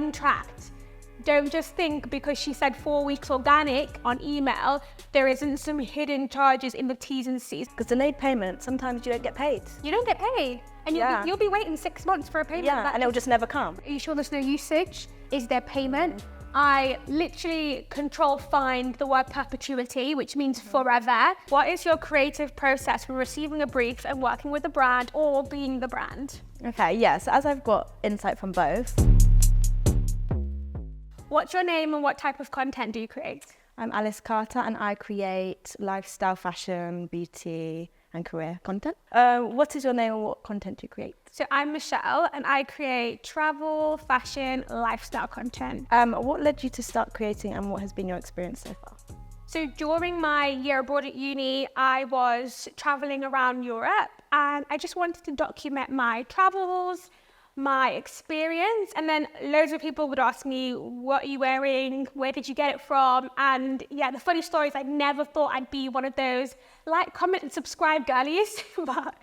untracked. Don't just think because she said 4 weeks organic on email, there isn't some hidden charges in the T's and C's. Because delayed payment, sometimes you don't get paid. You don't get paid. And you'll be waiting 6 months for a payment. Yeah, and it'll just never come. Are you sure there's no usage? Is there payment? I literally control find the word perpetuity, which means forever. What is your creative process for receiving a brief and working with a brand or being the brand? Okay, yeah, so as I've got insight from both. What's your name and what type of content do you create? I'm Alice Carter and I create lifestyle, fashion, beauty and career content. What is your name and what content do you create? So I'm Michelle and I create travel, fashion, lifestyle content. What led you to start creating and what has been your experience so far? So during my year abroad at uni, I was traveling around Europe and I just wanted to document my travels, my experience, and then loads of people would ask me, what are you wearing? Where did you get it from? And yeah, the funny story is I never thought I'd be one of those like, comment and subscribe girlies, but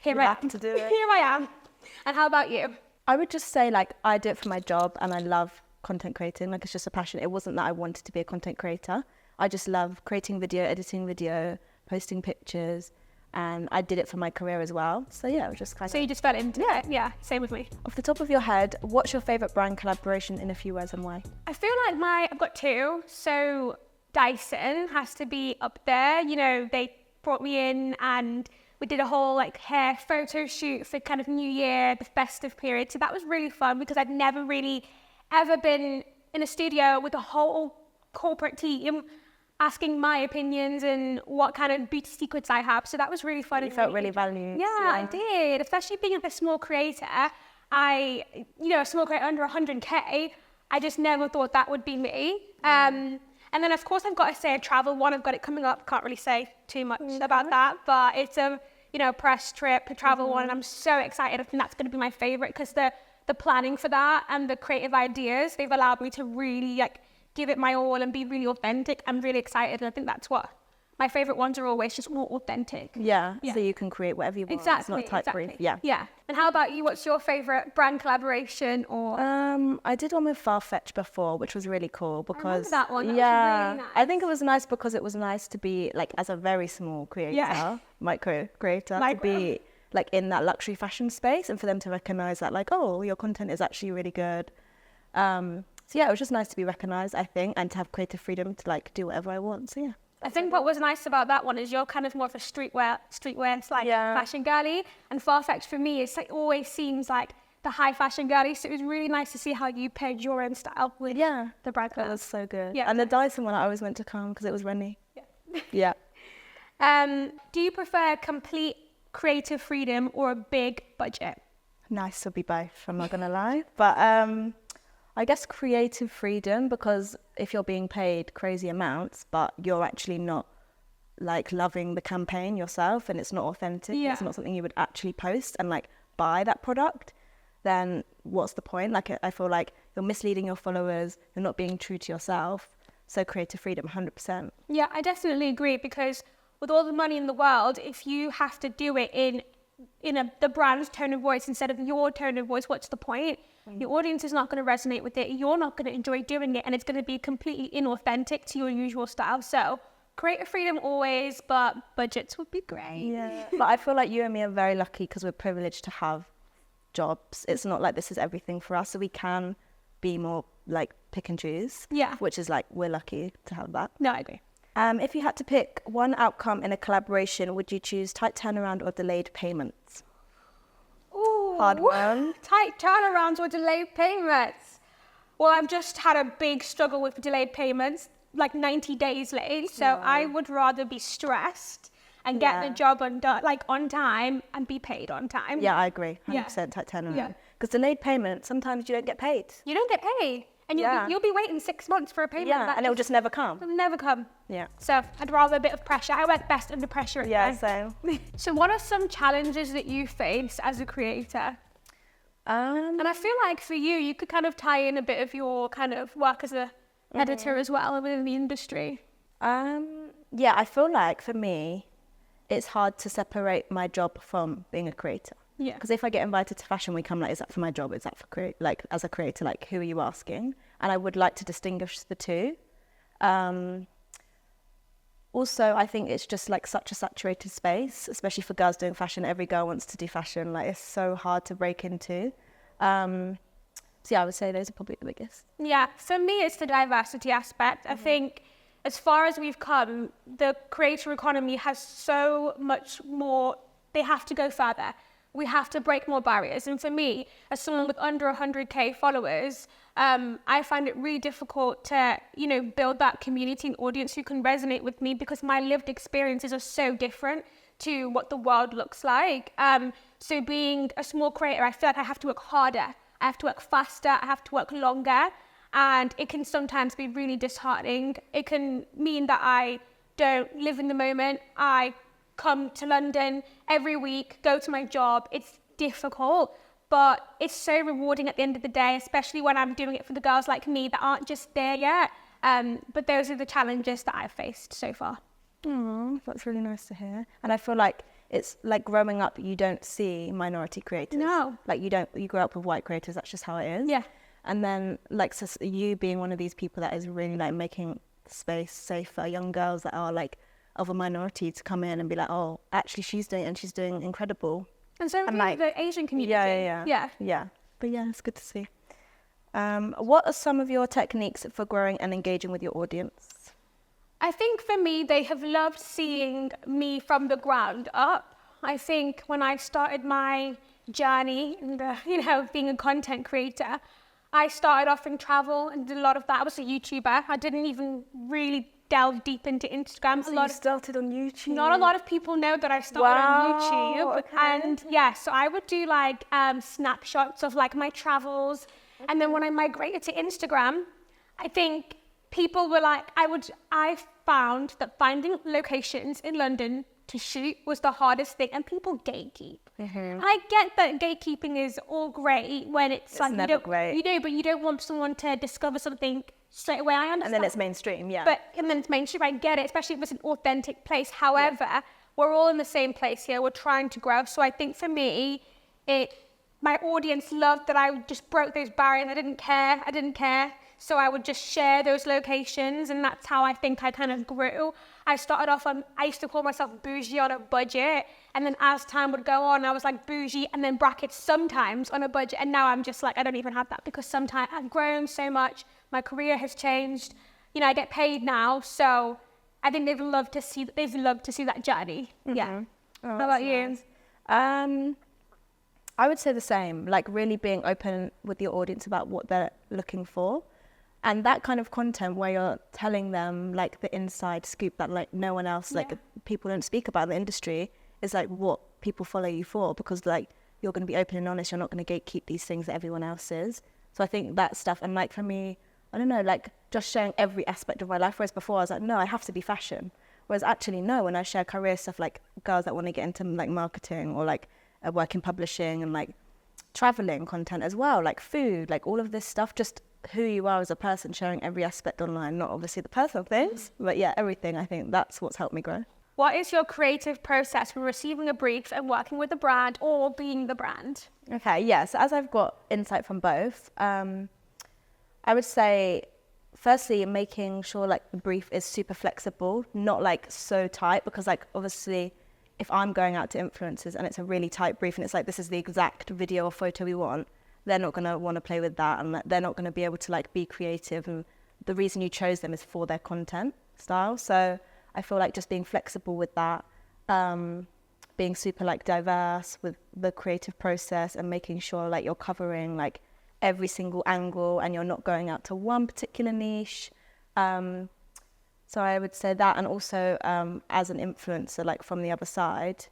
here I am. To do it. Here I am. And how about you? I would just say like, I do it for my job and I love content creating. Like it's just a passion. It wasn't that I wanted to be a content creator. I just love creating video, editing video, posting pictures. And I did it for my career as well. So yeah, it was just kind of... So you just fell into it? Yeah, same with me. Off the top of your head, what's your favourite brand collaboration in a few words and why? I feel like I've got two. So Dyson has to be up there. You know, they brought me in and we did a whole like hair photo shoot for kind of New Year, the festive period. So that was really fun because I'd never really ever been in a studio with a whole corporate team asking my opinions and what kind of beauty secrets I have. So that was really fun. You felt really valued. Yeah, I did. Especially being a small creator. A small creator under 100K, I just never thought that would be me. And then of course I've got to say a travel one. I've got it coming up. Can't really say too much about that, but it's a press trip, a travel one. And I'm so excited. I think that's going to be my favorite because the planning for that and the creative ideas, they've allowed me to really like give it my all and be really authentic. I'm really excited, and I think that's what my favorite ones are always, just more authentic. Yeah. So you can create whatever you want. Exactly. It's not type brief. Yeah. And how about you? What's your favorite brand collaboration or? I did one with Farfetch before, which was really cool because I remember that one. That was really nice. I think it was nice because it was nice to be like as a very small creator, micro creator, to be like in that luxury fashion space and for them to recognize that like, oh, your content is actually really good. So yeah, it was just nice to be recognized, I think, and to have creative freedom to like do whatever I want. So yeah. I think what was nice about that one is you're kind of more of a streetwear fashion girly, and Farfetch for me is like always seems like the high fashion girly. So it was really nice to see how you paired your own style with the brand. That was so good. Yeah. And the Dyson one I always meant to come because it was Rennie. Yeah. Do you prefer complete creative freedom or a big budget? Nice to be both, I'm not gonna lie, but I guess creative freedom, because if you're being paid crazy amounts, but you're actually not like loving the campaign yourself and it's not authentic, it's not something you would actually post and like buy that product, then what's the point? Like I feel like you're misleading your followers, you're not being true to yourself. So creative freedom, 100%. Yeah, I definitely agree, because with all the money in the world, if you have to do it in the brand's tone of voice instead of your tone of voice, what's the point? Your audience is not going to resonate with it. You're not going to enjoy doing it, and it's going to be completely inauthentic to your usual style. So creative freedom always, but budgets would be great. Yeah, but I feel like you and me are very lucky because we're privileged to have jobs. It's not like this is everything for us, so we can be more like pick and choose. Yeah, which is like we're lucky to have that. No, I agree. If you had to pick one outcome in a collaboration, would you choose tight turnaround or delayed payments? Ooh, hard one. Tight turnarounds or delayed payments? Well, I've just had a big struggle with delayed payments, like 90 days late. So I would rather be stressed and get the job undone, like on time, and be paid on time. Yeah, I agree. 100% tight turnaround. Because delayed payment, sometimes you don't get paid. You don't get paid. And you'll be waiting 6 months for a payment. Yeah, and it'll just never come. It'll never come. Yeah. So I'd rather a bit of pressure. I work best under pressure. Yeah, same. So what are some challenges that you face as a creator? And I feel like for you, you could kind of tie in a bit of your kind of work as a editor as well within the industry. Yeah, I feel like for me, it's hard to separate my job from being a creator. Yeah. Because if I get invited to Fashion Week, I'm like, is that for my job? Is that for like as a creator? Like, who are you asking? And I would like to distinguish the two. Also, I think it's just like such a saturated space, especially for girls doing fashion. Every girl wants to do fashion. Like, it's so hard to break into. So yeah, I would say those are probably the biggest. Yeah, for me, it's the diversity aspect. I think as far as we've come, the creator economy has so much more. They have to go further. We have to break more barriers. And for me, as someone with under 100K followers, I find it really difficult to, build that community and audience who can resonate with me, because my lived experiences are so different to what the world looks like. So being a small creator, I feel like I have to work harder. I have to work faster. I have to work longer. And it can sometimes be really disheartening. It can mean that I don't live in the moment. I come to London every week, go to my job. It's difficult, but it's so rewarding at the end of the day, especially when I'm doing it for the girls like me that aren't just there yet. But those are the challenges that I've faced so far. Oh, that's really nice to hear. And I feel like it's like growing up, you don't see minority creators. No. Like you grow up with white creators, that's just how it is. Yeah. And then like so you being one of these people that is really like making space safe for young girls that are like of a minority to come in and be like, oh, actually she's doing incredible. And so like the Asian community. Yeah. But yeah, it's good to see. What are some of your techniques for growing and engaging with your audience? I think for me, they have loved seeing me from the ground up. I think when I started my journey and being a content creator, I started off in travel and did a lot of that. I was a YouTuber. I didn't even really delve deep into Instagram. So you started on YouTube? Not a lot of people know that I started on YouTube. Okay. And yeah, so I would do like snapshots of like my travels. And then when I migrated to Instagram, I think people were like, I found that finding locations in London to shoot was the hardest thing, and people gatekeep. Mm-hmm. I get that gatekeeping is all great when it's like, great. But you don't want someone to discover something straight away. I understand. And then it's mainstream, yeah. And then it's mainstream, I get it, especially if it's an authentic place. However, we're all in the same place here. We're trying to grow. So I think for me, my audience loved that I just broke those barriers. I didn't care. So I would just share those locations, and that's how I think I kind of grew. I started off I used to call myself bougie on a budget, and then as time would go on, I was like bougie and then brackets sometimes on a budget, and now I'm just like, I don't even have that, because sometimes I've grown so much, my career has changed, I get paid now, so I think they've loved to see that journey. Mm-hmm. Yeah. Oh, how about you? Nice. I would say the same, like really being open with your audience about what they're looking for. And that kind of content where you're telling them like the inside scoop that like no one else, like people don't speak about in the industry, is like what people follow you for, because like you're going to be open and honest. You're not going to gatekeep these things that everyone else is. So I think that stuff, and like for me, I don't know, like just sharing every aspect of my life. Whereas before I was like, no, I have to be fashion. Whereas actually, no, when I share career stuff, like girls that want to get into like marketing or like work in publishing and like traveling content as well, like food, like all of this stuff, just who you are as a person, sharing every aspect online, not obviously the personal things, but yeah, everything. I think that's what's helped me grow. What is your creative process for receiving a brief and working with a brand or being the brand? Okay, yeah, so as I've got insight from both, I would say firstly making sure like the brief is super flexible, not like so tight, because like obviously if I'm going out to influencers and it's a really tight brief and it's like this is the exact video or photo we want, they're not going to want to play with that, and they're not going to be able to like be creative, and the reason you chose them is for their content style. So I feel like just being flexible with that, being super like diverse with the creative process, and making sure like you're covering like every single angle and you're not going out to one particular niche. So I would say that, and also as an influencer, like from the other side,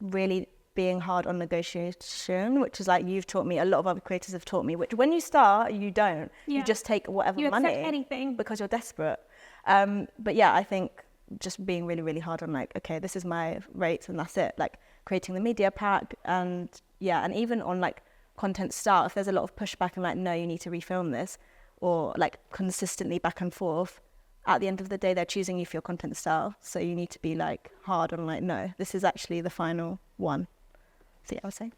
really being hard on negotiation, which is like you've taught me, a lot of other creators have taught me, which when you start, you don't. Yeah. You just take whatever money. You accept anything. Because you're desperate. But yeah, I think just being really, really hard on like, okay, this is my rates and that's it. Like creating the media pack, and yeah, and even on like content style, if there's a lot of pushback and like, no, you need to refilm this, or like consistently back and forth, at the end of the day, they're choosing you for your content style. So you need to be like hard on like, no, this is actually the final one. See what I was saying?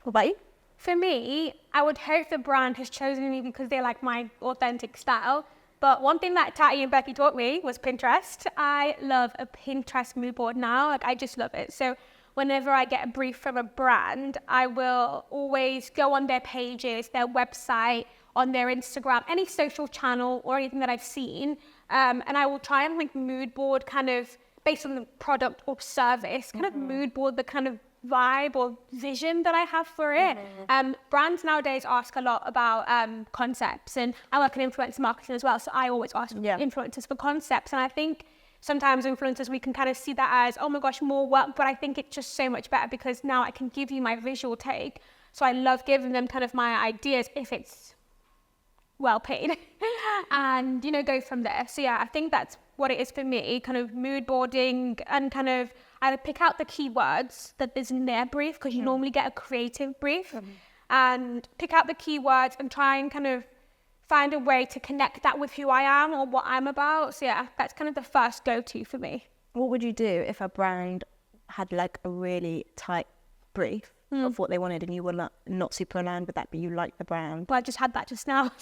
What about you? For me, I would hope the brand has chosen me because they like my authentic style. But one thing that Tati and Becky taught me was Pinterest. I love a Pinterest mood board now. Like, I just love it. So whenever I get a brief from a brand, I will always go on their pages, their website, on their Instagram, any social channel or anything that I've seen. And I will try and like mood board kind of based on the product or service, kind of mood board the kind of vibe or vision that I have for it. Brands nowadays ask a lot about concepts, and I work in influencer marketing as well, so I always ask influencers for concepts. And I think sometimes influencers, we can kind of see that as, oh my gosh, more work, but I think it's just so much better because now I can give you my visual take. So I love giving them kind of my ideas if it's well paid and, you know, go from there. So yeah, I think that's what it is for me, kind of mood boarding and kind of either pick out the keywords that is in their brief, because you normally get a creative brief, and pick out the keywords and try and kind of find a way to connect that with who I am or what I'm about. So yeah, that's kind of the first go-to for me. What would you do if a brand had like a really tight brief of what they wanted and you were not super aligned with that, but you liked the brand? Well, I just had that just now.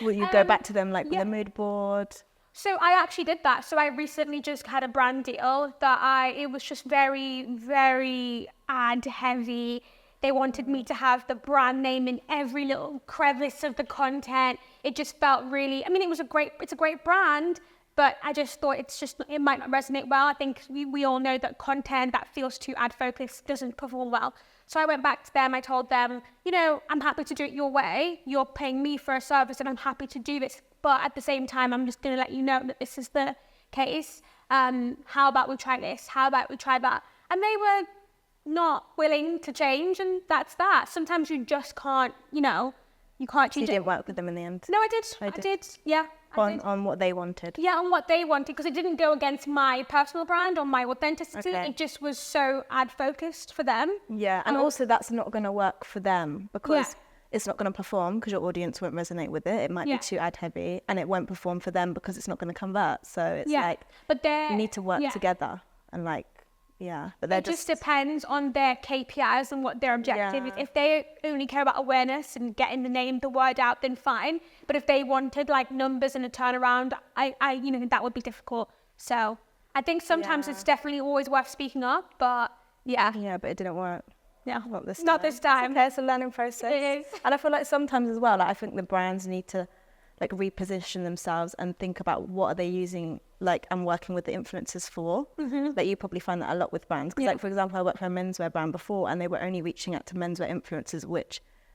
Will you go back to them like with a mood board? So I actually did that. So I recently just had a brand deal that it was just very, very ad heavy. They wanted me to have the brand name in every little crevice of the content. It just felt really, I mean, it's a great brand, but I just thought it might not resonate well. I think we all know that content that feels too ad focused doesn't perform well. So I went back to them, I told them, you know, I'm happy to do it your way. You're paying me for a service and I'm happy to do this. But at the same time, I'm just going to let you know that this is the case. How about we try this? How about we try that? And they were not willing to change, and that's that. Sometimes you just can't, you know, you can't change. So you didn't work with them in the end? No, I did. Yeah. On what they wanted? Yeah, on what they wanted, because it didn't go against my personal brand or my authenticity. Okay. It just was so ad focused for them. Yeah, and also that's not going to work for them because it's not going to perform because your audience won't resonate with it. It might be too ad heavy, and it won't perform for them because it's not going to convert. So it's like, but you need to work together and like, but they're just depends on their KPIs and what their objective is. If they only care about awareness and getting the word out, then fine. But if they wanted like numbers and a turnaround, I you know, that would be difficult. So I think sometimes it's definitely always worth speaking up, but but it didn't work. Yeah, not this time. Okay, it's a learning process. It is. And I feel like sometimes as well, like I think the brands need to like reposition themselves and think about what are they using, like, and working with the influencers for. Like you probably find that a lot with brands. Because like, for example, I worked for a menswear brand before and they were only reaching out to menswear influencers,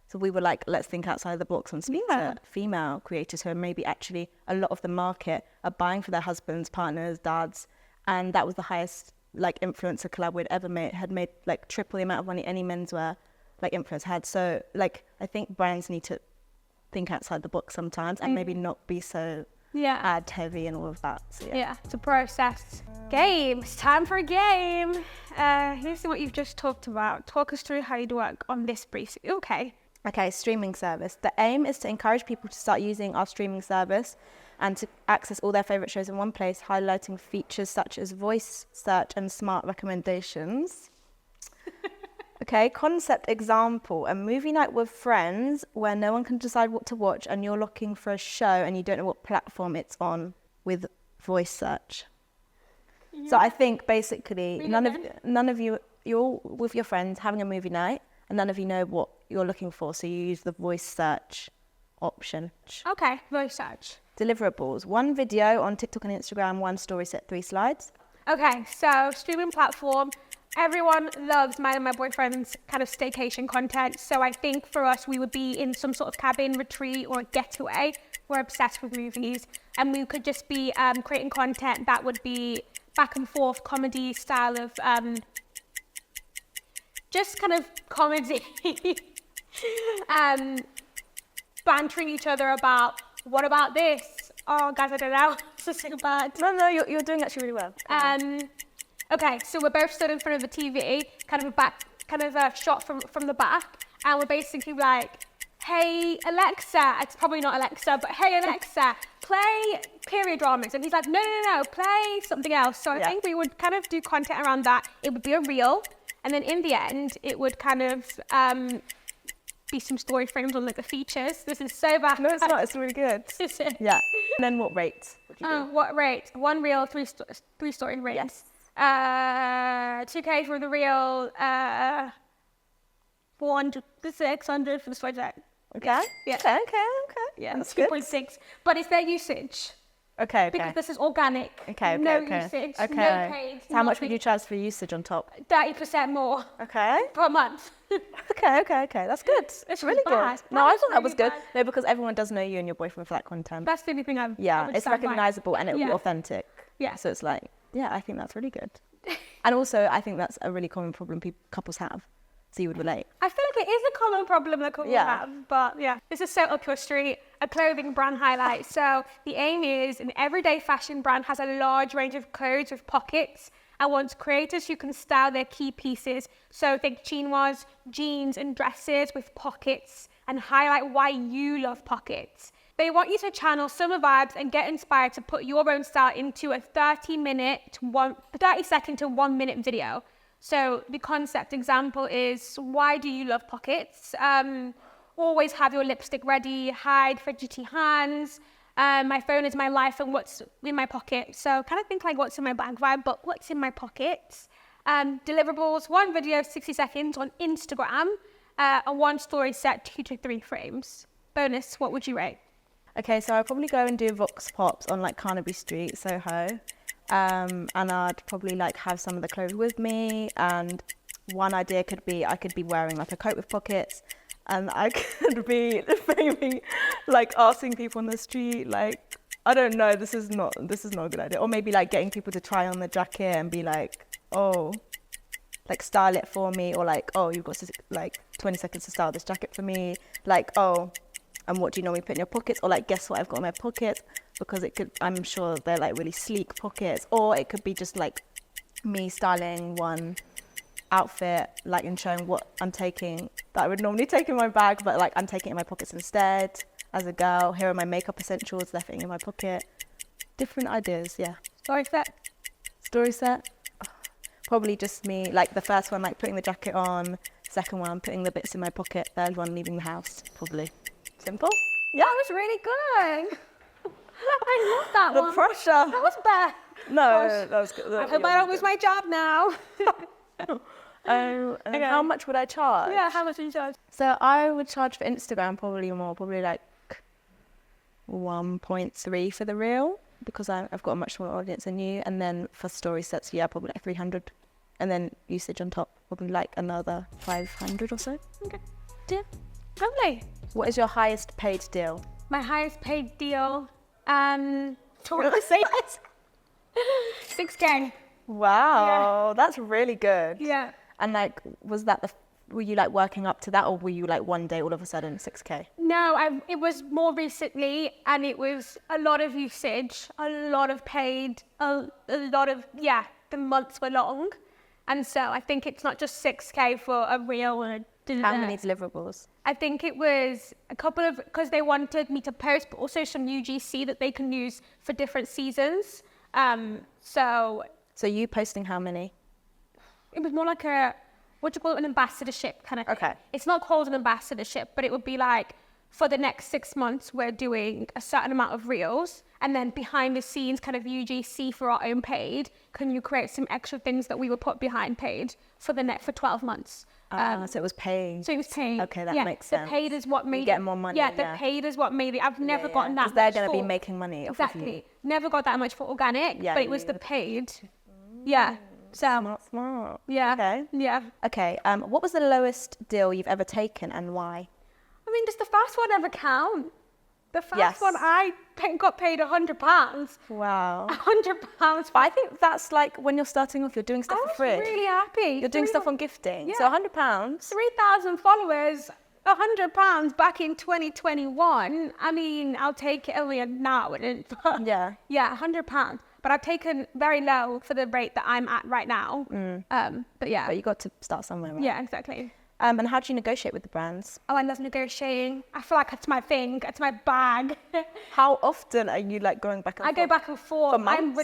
so we were like, let's think outside the box and speak to female creators who are maybe actually a lot of the market are buying for their husbands, partners, dads. And that was the highest like influencer collab we'd ever made, had made like triple the amount of money any menswear like influencer had. So like, I think brands need to think outside the box sometimes and maybe not be so ad heavy and all of that. So, it's a process. Games, time for a game. Here's what you've just talked about. Talk us through how you'd work on this brief. Okay, streaming service. The aim is to encourage people to start using our streaming service and to access all their favorite shows in one place, highlighting features such as voice search and smart recommendations. Okay, concept example, a movie night with friends where no one can decide what to watch and you're looking for a show and you don't know what platform it's on with voice search. So I think basically none of you, you're all with your friends having a movie night and none of you know what you're looking for, so you use the voice search option. Okay, voice search. Deliverables, 1 video on TikTok and Instagram, 1 story set, 3 slides. Okay, so streaming platform. Everyone loves mine and my boyfriend's kind of staycation content. So I think for us, we would be in some sort of cabin retreat or a getaway. We're obsessed with movies. And we could just be creating content that would be back and forth comedy style of just kind of comedy. Bantering each other about, what about this? Oh, guys, I don't know. It's so bad. No, you're doing actually really well. Okay, so we're both stood in front of the TV, kind of a shot from the back, and we're basically like, hey, Alexa, it's probably not Alexa, but hey, Alexa, play period dramas. And he's like, no, play something else. So I think we would kind of do content around that. It would be a reel, And then in the end, it would kind of be some story frames on like the features. This is so bad. No, it's not. It's really good. Yeah. And then what rate would you do? What rate? 1 reel, 3 story rates. Yes. 2K for the reel, 400 to 600 for the story set. Okay. Yeah. Okay. Yeah, That's good. 2.6. But it's their usage. Okay. Because this is organic. Okay. No usage. Okay. No paid. So how much would you charge for usage on top? 30% more Okay. per month. Okay. That's good. It's really bad. good. No, I thought that That's was really good. bad. No, because everyone does know you and your boyfriend for that content. That's the only thing I Yeah, would it's stand by. recognizable and it will be Yeah. authentic. Yeah. So it's like, yeah, I think that's really good. And also, I think that's a really common problem couples have. So you would relate. I feel like it is a common problem that couples have, but yeah. This is so up your street, a clothing brand highlight. So the aim is an everyday fashion brand has a large range of clothes with pockets and wants creators who can style their key pieces. So think chinois, jeans and dresses with pockets and highlight why you love pockets. They want you to channel summer vibes and get inspired to put your own style into a 30-second to 1 minute video. So the concept example is, why do you love pockets? Always have your lipstick ready, hide fidgety hands. My phone is my life and what's in my pocket. So kind of think like what's in my bag vibe, but what's in my pocket? Deliverables, 1 video, 60 seconds on Instagram, and 1 story set 2 to 3 frames. Bonus, what would you rate? Okay, so I'd probably go and do Vox Pops on like Carnaby Street, Soho. And I'd probably like have some of the clothes with me, and one idea could be I could be wearing like a coat with pockets, and I could be maybe like asking people on the street, like, I don't know, this is not a good idea, or maybe like getting people to try on the jacket and be like, oh, like style it for me, or like, oh, you've got like 20 seconds to style this jacket for me, like, oh, and what do you normally put in your pockets, or like, guess what I've got in my pocket, because it could, I'm sure they're like really sleek pockets, or it could be just like me styling one outfit, like, and showing what I'm taking that I would normally take in my bag, but like I'm taking it in my pockets instead as a girl. Here are my makeup essentials, they're fitting in my pocket. Different ideas, yeah. Story set? Probably just me, like the first one, like putting the jacket on, second one, putting the bits in my pocket, third one, leaving the house, probably. Simple? Yeah, that was really good. I love that one. The pressure. That was bad. No, Gosh. that was good. I hope I don't lose my job now. And how much would I charge? Yeah, how much would you charge? So I would charge for Instagram probably more, probably like 1.3 for the reel, because I've got a much smaller audience than you. And then for story sets, yeah, probably like 300. And then usage on top, probably like another 500 or so. Okay. Yeah. Lovely. What is your highest paid deal? My highest paid deal, totally say it. 6K. Wow, that's really good. Yeah. And like, was that were you like working up to that, or were you like one day all of a sudden 6K? No, it was more recently, and it was a lot of usage, a lot of paid, a lot of, the months were long. And so I think it's not just 6K for a reel and How many deliverables? I think it was a couple of, because they wanted me to post, but also some UGC that they can use for different seasons. So you posting how many? it was more like a, what do you call it, an ambassadorship kind of thing. Okay. It's not called an ambassadorship, but it would be like, for the next 6 months, we're doing a certain amount of reels, and then behind the scenes kind of UGC for our own paid, can you create some extra things that we would put behind paid for 12 months. So it was paying. So it was paid. Okay, that makes the sense. paid is what made You get more money. Yeah, the paid is what made it. I've never gotten that. Because they're much going to be for- making money off of you. Exactly. Never got that much for organic, Yeah, but it was the you- paid. Yeah. So Smart. yeah. Okay. Yeah. Okay. What was the lowest deal you've ever taken, and why? I mean, does the first one ever count? The first Yes. one got paid £100. Wow. £100. But I think that's like when you're starting off, you're doing stuff I for was free. really happy. You're doing stuff on gifting. Yeah. So £100. 3,000 followers, £100 back in 2021. I mean, I'll take it only now. Yeah. Yeah, £100. But I've taken very low for the rate that I'm at right now. But yeah. But you got to start somewhere, right? Yeah, exactly. And how do you negotiate with the brands? Oh, I love negotiating. I feel like it's my thing. It's my bag. How often are you like going back and forth? I go back and forth. For months?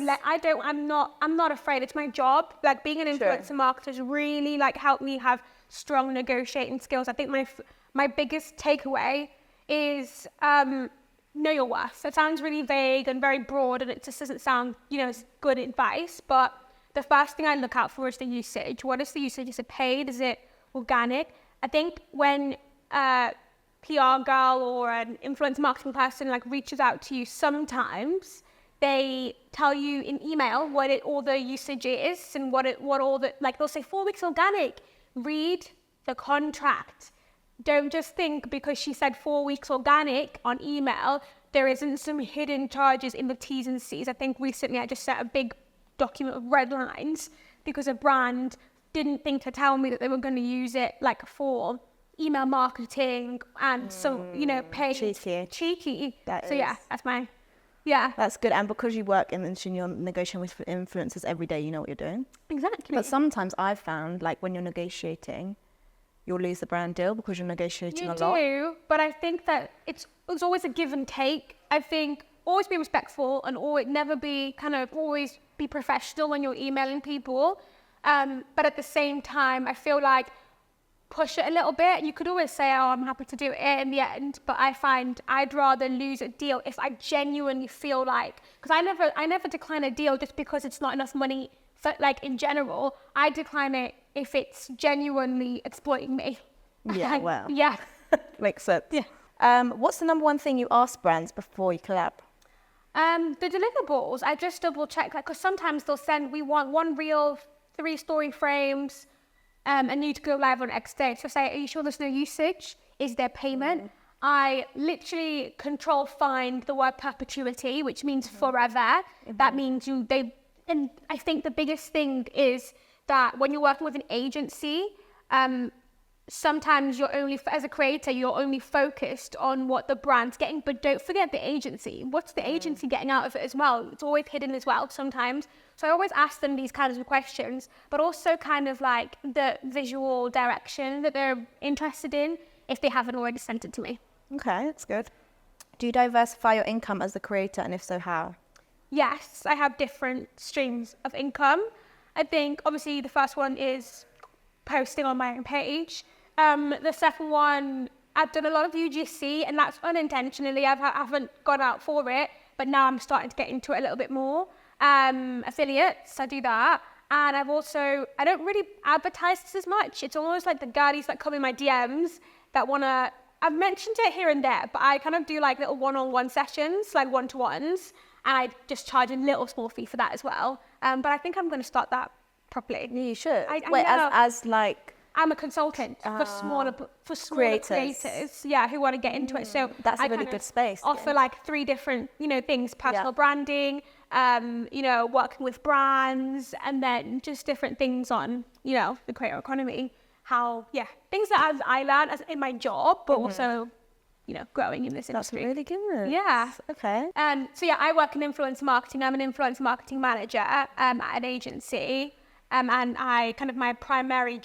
I'm not afraid. It's my job. Like being an influencer marketer has really like helped me have strong negotiating skills. I think my biggest takeaway is know your worth. It sounds really vague and very broad, and it just doesn't sound, as good advice. But the first thing I look out for is the usage. What is the usage? Is it paid? Is it organic? I think when a PR girl or an influencer marketing person like reaches out to you, sometimes they tell you in email what all the usage is and what all the, like they'll say 4 weeks organic. Read the contract. Don't just think because she said 4 weeks organic on email, there isn't some hidden charges in the T's and C's. I think recently I just set a big document of red lines because a brand didn't think to tell me that they were going to use it like for email marketing and paid. Cheeky. That's good. And because you work in the industry and you're negotiating with influencers every day, you know what you're doing. Exactly. But sometimes I've found like when you're negotiating, you'll lose the brand deal because you're negotiating a lot. You do, but I think that it's always a give and take. I think always be respectful and always be professional when you're emailing people. But at the same time, I feel like push it a little bit. You could always say, oh, I'm happy to do it in the end. But I find I'd rather lose a deal if I genuinely feel like, because I never decline a deal just because it's not enough money. For, like in general, I decline it if it's genuinely exploiting me. Yeah, well. Yeah. Makes sense. Yeah. What's the number one thing you ask brands before you collab? The deliverables, I just double check, like, because sometimes they'll send, we want 1 reel, 3 story frames, and you to go live on X day. So say, are you sure there's no usage? Is there payment? I literally control find the word perpetuity, which means forever. That means and I think the biggest thing is that when you're working with an agency, sometimes as a creator, you're only focused on what the brand's getting, but don't forget the agency. What's the agency getting out of it as well? It's always hidden as well sometimes. So I always ask them these kinds of questions, but also kind of like the visual direction that they're interested in if they haven't already sent it to me. Okay, that's good. Do you diversify your income as a creator, and if so, how? Yes, I have different streams of income. I think obviously the first one is posting on my own page. The second one, I've done a lot of UGC, and that's unintentionally. I haven't gone out for it, but now I'm starting to get into it a little bit more. Affiliates, I do that. And I don't really advertise this as much. It's almost like the girlies that come in my DMs that I've mentioned it here and there, but I kind of do like little one-on-one sessions, like one-to-ones. And I just charge a little small fee for that as well. But I think I'm going to start that properly. You should. I know. as like... I'm a consultant for smaller creators, who want to get into it. So that's a really good space. Offer like 3 different, things: personal branding, working with brands, and then just different things on, the creator economy. Things that I learned in my job, but also, growing in this industry. That's really good. Yeah. Okay. I work in influencer marketing. I'm an influencer marketing manager at an agency. And I kind of my primary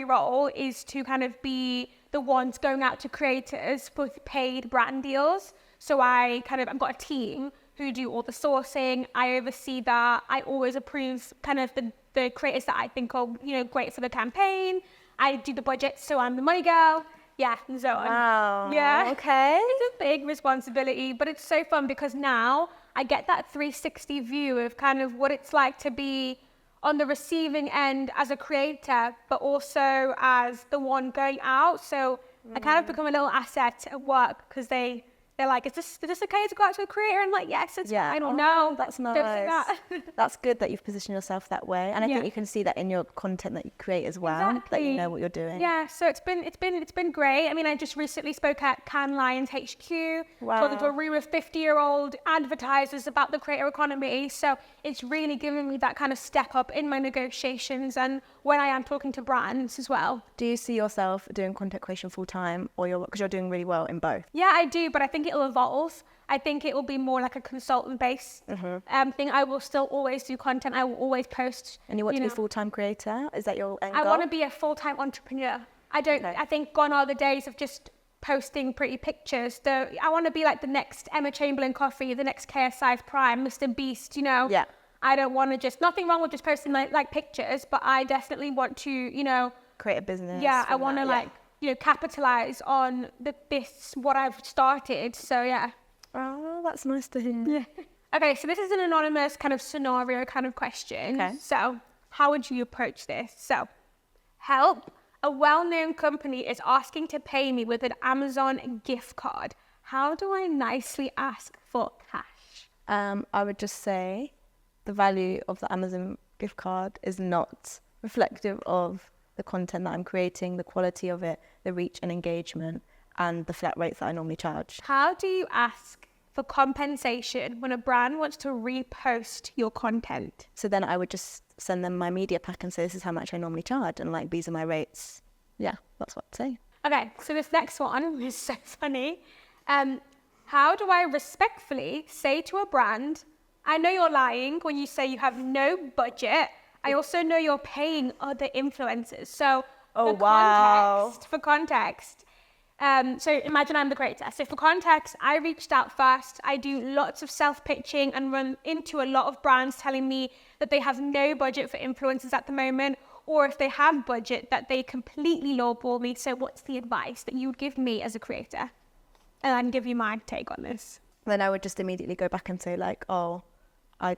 role is to kind of be the ones going out to creators with paid brand deals. So I've got a team who do all the sourcing. I oversee that. I always approve kind of the creators that I think are, great for the campaign. I do the budget, so I'm the money girl. Yeah, and so on. Wow. Yeah. Okay. It's a big responsibility, but it's so fun because now I get that 360 view of kind of what it's like to be on the receiving end as a creator, but also as the one going out. So I kind of become a little asset at work because they're like, is this okay to go out to a creator? And I'm like, yes, it's fine. I don't know. That's nice. That. That's good that you've positioned yourself that way. And I think you can see that in your content that you create as well, exactly. that you know what you're doing. Yeah, so it's been great. I mean, I just recently spoke at Cannes Lions HQ, talking to a room of 50-year-old advertisers about the creator economy. So it's really given me that kind of step up in my negotiations and when I am talking to brands as well. Do you see yourself doing content creation full time, or because you're doing really well in both? Yeah, I do, but I think think it'll evolve. I think it will be more like a consultant-based thing. I will still always do content. I will always post. And you want to be a full-time creator? Is that your end goal? I want to be a full-time entrepreneur. I think gone are the days of just posting pretty pictures. I want to be like the next Emma Chamberlain Coffee, the next KSI Prime, Mr. Beast, Yeah. I don't want to just, nothing wrong with just posting like pictures, but I definitely want to, create a business. Yeah, I want to capitalize on what I've started. So yeah. Oh, that's nice to hear. Yeah. Okay, so this is an anonymous kind of scenario kind of question. Okay. So how would you approach this? So, help. A well-known company is asking to pay me with an Amazon gift card. How do I nicely ask for cash? I would just say the value of the Amazon gift card is not reflective of the content that I'm creating, the quality of it, the reach and engagement, and the flat rates that I normally charge. How do you ask for compensation when a brand wants to repost your content? So then I would just send them my media pack and say, this is how much I normally charge, and like, these are my rates. Yeah, that's what I'd say. Okay, so this next one is so funny. How do I respectfully say to a brand, I know you're lying when you say you have no budget. I also know you're paying other influencers. So for context, so imagine I'm the creator. So for context, I reached out first. I do lots of self-pitching and run into a lot of brands telling me that they have no budget for influencers at the moment, or if they have budget, that they completely lowball me. So what's the advice that you would give me as a creator? And I'd give you my take on this. Then I would just immediately go back and say like, I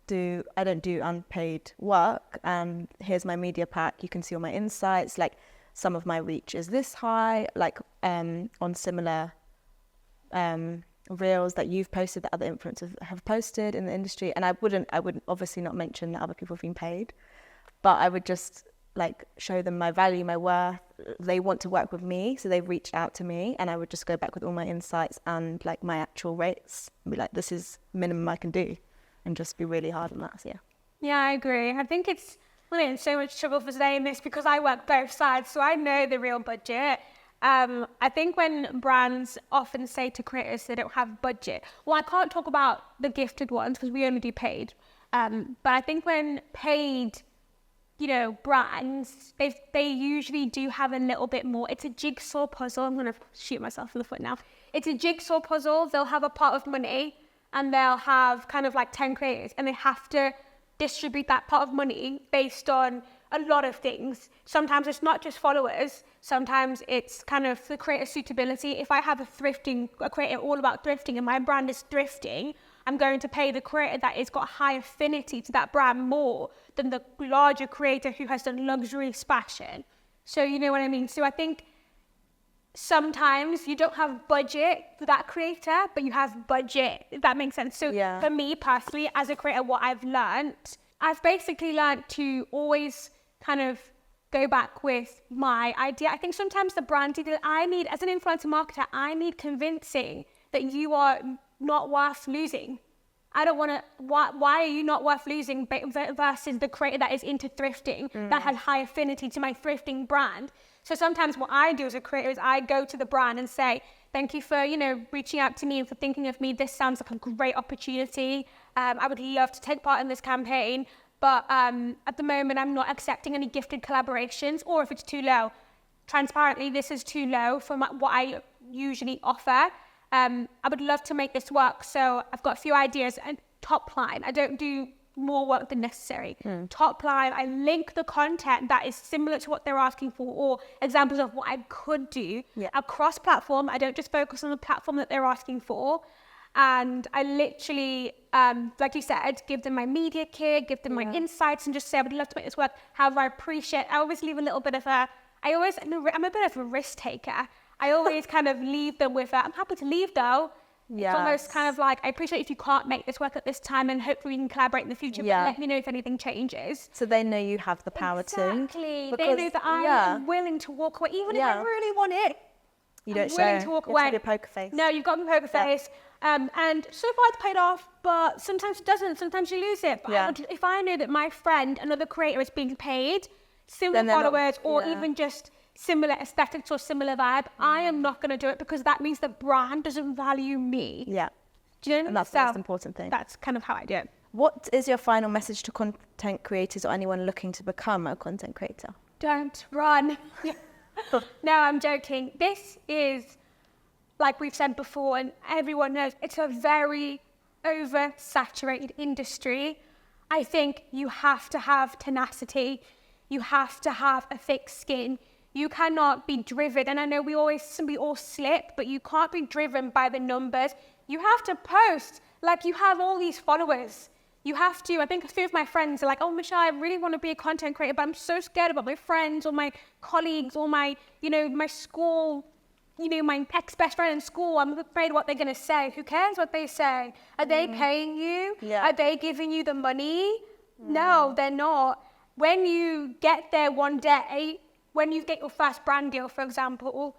don't do unpaid work, and here's my media pack. You can see all my insights. Like, some of my reach is this high, like on similar reels that you've posted, that other influencers have posted in the industry. And I would obviously not mention that other people have been paid, but I would just like show them my value, my worth. They want to work with me, so they've reached out to me, and I would just go back with all my insights and like my actual rates and be like, this is minimum I can do, and just be really hard on that. So yeah, I agree. I think we're in so much trouble for saying this because I work both sides, so I know the real budget. I think when brands often say to creators they don't have budget, well, I can't talk about the gifted ones because we only do paid. But I think when paid, brands, they usually do have a little bit more. It's a jigsaw puzzle. I'm going to shoot myself in the foot now. It's a jigsaw puzzle. They'll have a pot of money and they'll have kind of like 10 creators, and they have to distribute that pot of money based on a lot of things. Sometimes it's not just followers. Sometimes it's kind of the creator suitability. If I have a creator all about thrifting and my brand is thrifting, I'm going to pay the creator that has got a high affinity to that brand more than the larger creator who has done luxury fashion. So you know what I mean? So I think sometimes you don't have budget for that creator, but you have budget, if that makes sense. So for me personally, as a creator, what I've basically learned to always kind of go back with my idea. I think sometimes the brand, as an influencer marketer, I need convincing that you are not worth losing. I don't want to, why are you not worth losing versus the creator that is into thrifting, that has high affinity to my thrifting brand. So sometimes what I do as a creator is I go to the brand and say, thank you for, reaching out to me and for thinking of me. This sounds like a great opportunity. I would love to take part in this campaign, but at the moment I'm not accepting any gifted collaborations, or if it's too low, transparently, this is too low for what I usually offer. I would love to make this work. So I've got a few ideas. And top line, I don't do more work than necessary. Top line, I link the content that is similar to what they're asking for, or examples of what I could do across platform. I don't just focus on the platform that they're asking for. And I literally, like you said, give them my media kit, give them my insights, and just say, I would love to make this work. However, I always leave a little bit of I'm a bit of a risk taker. I always kind of leave them with, I'm happy to leave though. It's almost kind of like, I appreciate if you can't make this work at this time, and hopefully we can collaborate in the future, but let me know if anything changes. So they know you have the power to. Exactly. They know that I'm willing to walk away, even if I really want it. You don't willing to walk away. You have to be a poker face. No, you've got to be poker face. And so far it's paid off, but sometimes it doesn't. Sometimes you lose it. But if I know that my friend, another creator, is being paid, similar followers, or even just similar aesthetics or similar vibe, I am not going to do it because that means the brand doesn't value me. Yeah. Do you know? And that's the most important thing. That's kind of how I do it. What is your final message to content creators or anyone looking to become a content creator? Don't run. No, I'm joking. This is, like we've said before, and everyone knows, it's a very oversaturated industry. I think you have to have tenacity. You have to have a thick skin. You cannot be driven, and I know we all slip, but you can't be driven by the numbers. You have to post like you have all these followers. You have to. I think a few of my friends are like, oh, Michelle, I really want to be a content creator, but I'm so scared about my friends or my colleagues or my, my school, my ex-best friend in school. I'm afraid what they're going to say. Who cares what they say? Are they paying you? Yeah. Are they giving you the money? No, they're not. When you get there one day, when you get your first brand deal, for example,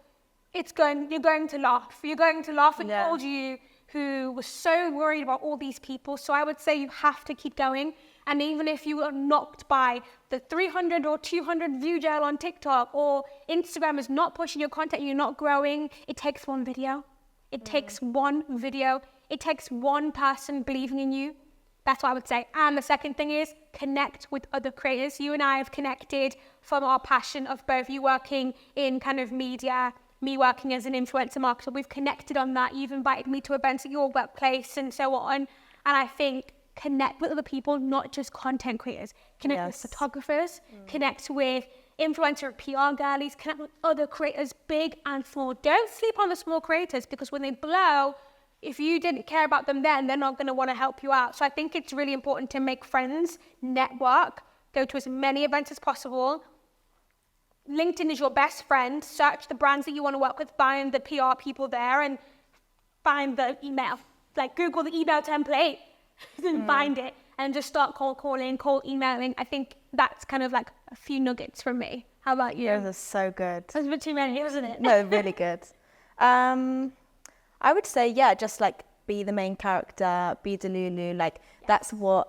you're going to laugh. You're going to laugh at all you who was so worried about all these people. So I would say you have to keep going. And even if you are knocked by the 300 or 200 view jail on TikTok, or Instagram is not pushing your content, you're not growing, it takes one video. It takes one video. It takes one person believing in you. That's what I would say. And the second thing is connect with other creators. You and I have connected from our passion of both you working in kind of media, me working as an influencer marketer. We've connected on that. You've invited me to events at your workplace and so on. And I think connect with other people, not just content creators. Connect with photographers, connect with influencer PR girlies, connect with other creators, big and small. Don't sleep on the small creators, because when they blow, if you didn't care about them then, they're not going to want to help you out. So I think it's really important to make friends, network, go to as many events as possible. LinkedIn is your best friend. Search the brands that you want to work with, find the PR people there, and find the email. Like Google the email template and find it, and just start cold emailing. I think that's kind of like a few nuggets from me. How about you? Those are so good. That's a bit too many, wasn't it? No, really good. I would say, just like be the main character, be Delulu. Like that's what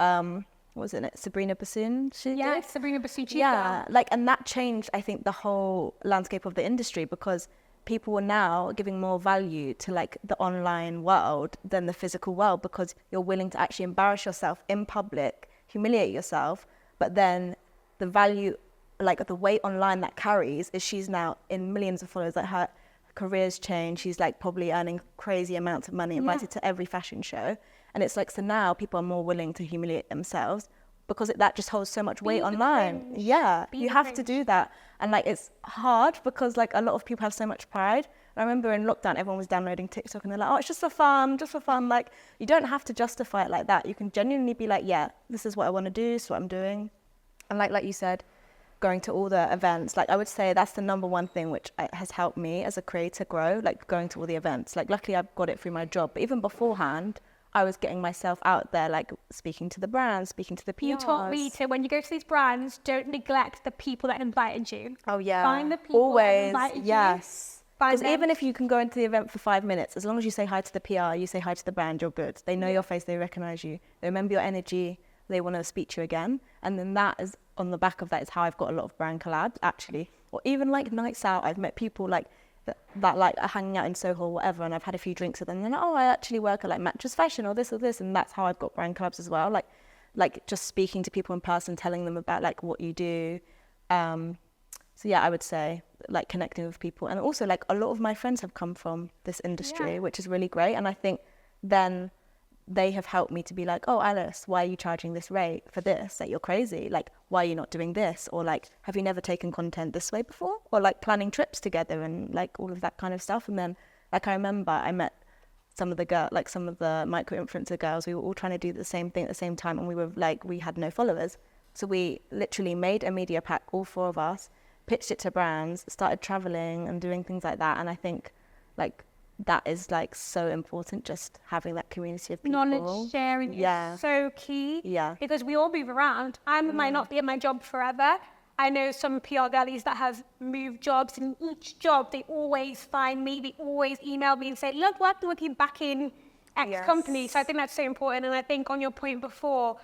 wasn't it Sabrina Bassoon? Yeah, Sabrina Bassoon. Yeah, like, and that changed, I think, the whole landscape of the industry, because people are now giving more value to like the online world than the physical world, because you're willing to actually embarrass yourself in public, humiliate yourself, but then the value, like the weight online that carries is she's now in millions of followers. Like her career's changed. She's like probably earning crazy amounts of money, invited to every fashion show. And it's like, so now people are more willing to humiliate themselves because that just holds so much weight online. Yeah, you have to do that. And like, it's hard because like a lot of people have so much pride. I remember in lockdown, everyone was downloading TikTok and they're like, oh, it's just for fun, just for fun. Like, you don't have to justify it like that. You can genuinely be like, yeah, this is what I want to do, this is what I'm doing. And like you said, going to all the events, like I would say that's the number one thing which has helped me as a creator grow, like going to all the events. Like luckily I've got it through my job, but even beforehand, I was getting myself out there, like speaking to the brands, speaking to the PRs. You taught me to, when you go to these brands, don't neglect the people that invited you. Oh yeah. Find the people that invited yes. Because you. even if you can go into the event for 5 minutes, as long as you say hi to the PR, you say hi to the brand, you're good. They know your face, they recognize you, they remember your energy, they want to speak to you again. And then that is, on the back of that, is how I've got a lot of brand collabs, actually. Or even like nights out, I've met people like that like are hanging out in Soho or whatever, and I've had a few drinks with them, and they're like, oh, I actually work at like Mattress Fashion or this, and that's how I've got brand collabs as well. Like just speaking to people in person, telling them about like what you do. So yeah, I would say like connecting with people. And also like a lot of my friends have come from this industry, which is really great. And I think then they have helped me to be like, oh, Alice, why are you charging this rate for this? Like, you're crazy. Like, why are you not doing this? Or like, have you never taken content this way before? Or like planning trips together and like all of that kind of stuff. And then like, I remember I met some of the micro influencer girls. We were all trying to do the same thing at the same time. And we were like, we had no followers. So we literally made a media pack, all four of us, pitched it to brands, started traveling and doing things like that. And I think like, that is like so important, just having that community of people. Knowledge sharing is so key. Yeah. Because we all move around. I might not be at my job forever. I know some PR girlies that have moved jobs, and each job they always find me, they always email me and say, look, we're working back in X company. So I think that's so important. And I think on your point before,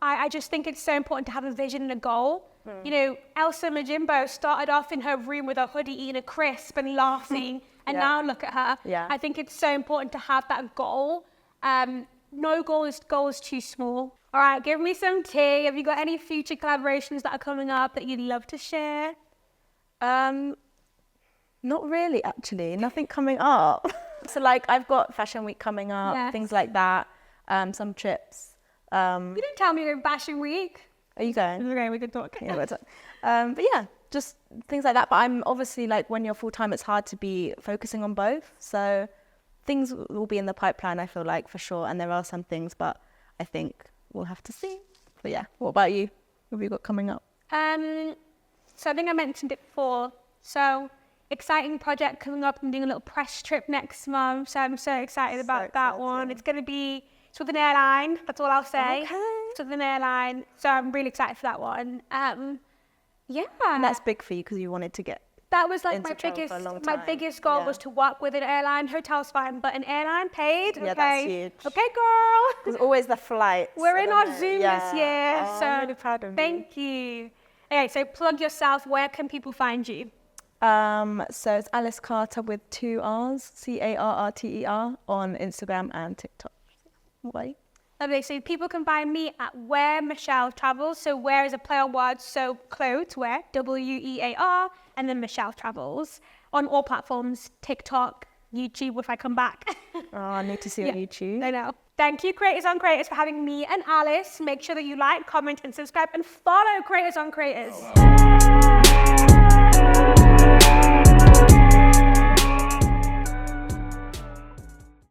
I just think it's so important to have a vision and a goal. You know, Elsa Majimbo started off in her room with a hoodie, eating a crisp and laughing, and now look at her. Yeah. I think it's so important to have that goal. No goal is too small. All right, give me some tea. Have you got any future collaborations that are coming up that you'd love to share? Not really, actually. Nothing coming up. So like I've got Fashion Week coming up, things like that. Some trips. You didn't tell me you're Fashion Week. Are you going? Okay, we can talk. Yeah, but yeah, just things like that. But I'm obviously like when you're full time, it's hard to be focusing on both. So things will be in the pipeline, I feel like, for sure. And there are some things, but I think we'll have to see. But yeah, what about you? What have you got coming up? So I think I mentioned it before. So exciting project coming up. I'm doing a little press trip next month. So I'm so excited about that one. It's it's with an airline. That's all I'll say. Okay. It's with an airline. So I'm really excited for that one. Yeah. And that's big for you because you wanted to get. That was like into my travel for a long my time. biggest goal Yeah. was to work with an airline. Hotel's fine, but an airline paid. Yeah, okay. that's huge. Okay, girl. There's always the flights. We're in our isn't it? Zoom this year, Oh, so I'm really proud of you. thank you. Okay, so plug yourself. Where can people find you? So it's Alice Carter with 2 R's, CARRTER on Instagram and TikTok. What? Lovely. So people can find me at WearMichelleTravels. So Wear is a play on words, so clothes, wear, WEAR, and then Michelle Travels on all platforms, TikTok, YouTube if I come back. Oh, I need to see on YouTube. I know. Thank you, Creators on Creators, for having me and Alice. Make sure that you like, comment, and subscribe, and follow Creators on Creators.